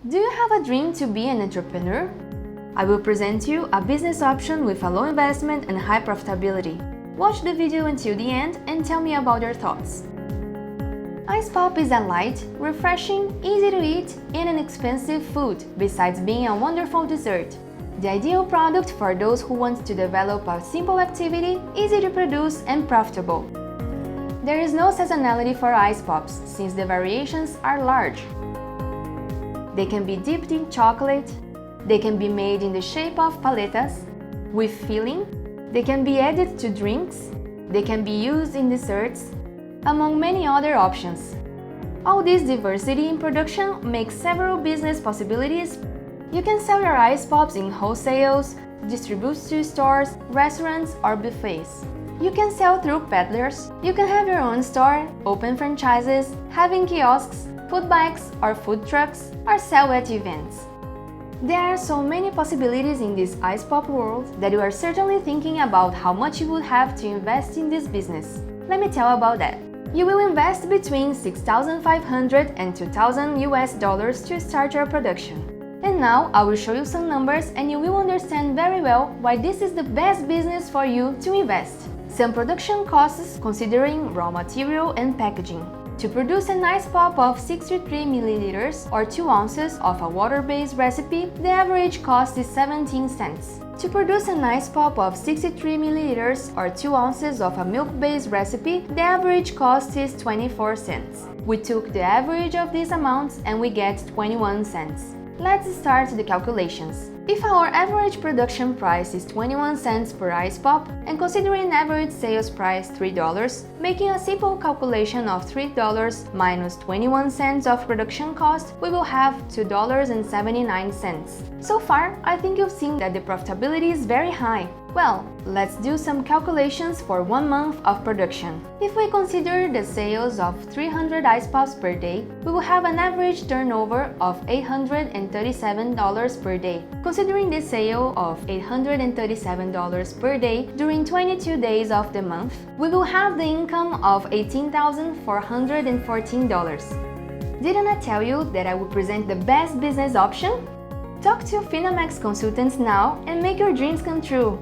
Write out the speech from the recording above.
Do you have a dream to be an entrepreneur? I will present you a business option with a low investment and high profitability. Watch the video until the end and tell me about your thoughts. Ice Pop is a light, refreshing, easy to eat, and inexpensive food, besides being a wonderful dessert. The ideal product for those who want to develop a simple activity, easy to produce, and profitable. There is no seasonality for Ice Pops, since the variations are large. They can be dipped in chocolate, they can be made in the shape of paletas, with filling, they can be added to drinks, they can be used in desserts, among many other options. All this diversity in production makes several business possibilities. You can sell your Ice Pops in wholesales, distribute to stores, restaurants, or buffets. You can sell through peddlers, you can have your own store, open franchises, having kiosks, food bikes or food trucks, or sell at events. There are so many possibilities in this Ice Pop world that you are certainly thinking about how much you would have to invest in this business. Let me tell about that. You will invest between $6,500 and $2,000 to start your production. And now I will show you some numbers and you will understand very well why this is the best business for you to invest. Some production costs considering raw material and packaging. To produce an Ice Pop of 63 ml or 2 ounces of a water-based recipe, the average cost is 17 cents. To produce an Ice Pop of 63 ml or 2 ounces of a milk-based recipe, the average cost is 24 cents. We took the average of these amounts and we get 21 cents. Let's start the calculations. If our average production price is 21 cents per Ice Pop, and considering average sales price $3, making a simple calculation of $3 minus 21 cents of production cost, we will have $2.79. So far, I think you've seen that the profitability is very high. Well, let's do some calculations for 1 month of production. If we consider the sales of 300 Ice Pops per day, we will have an average turnover of $837 per day. Considering the sale of $837 per day during 22 days of the month, we will have the income of $18,414. Didn't I tell you that I would present the best business option? Talk to Finamac consultants now and make your dreams come true.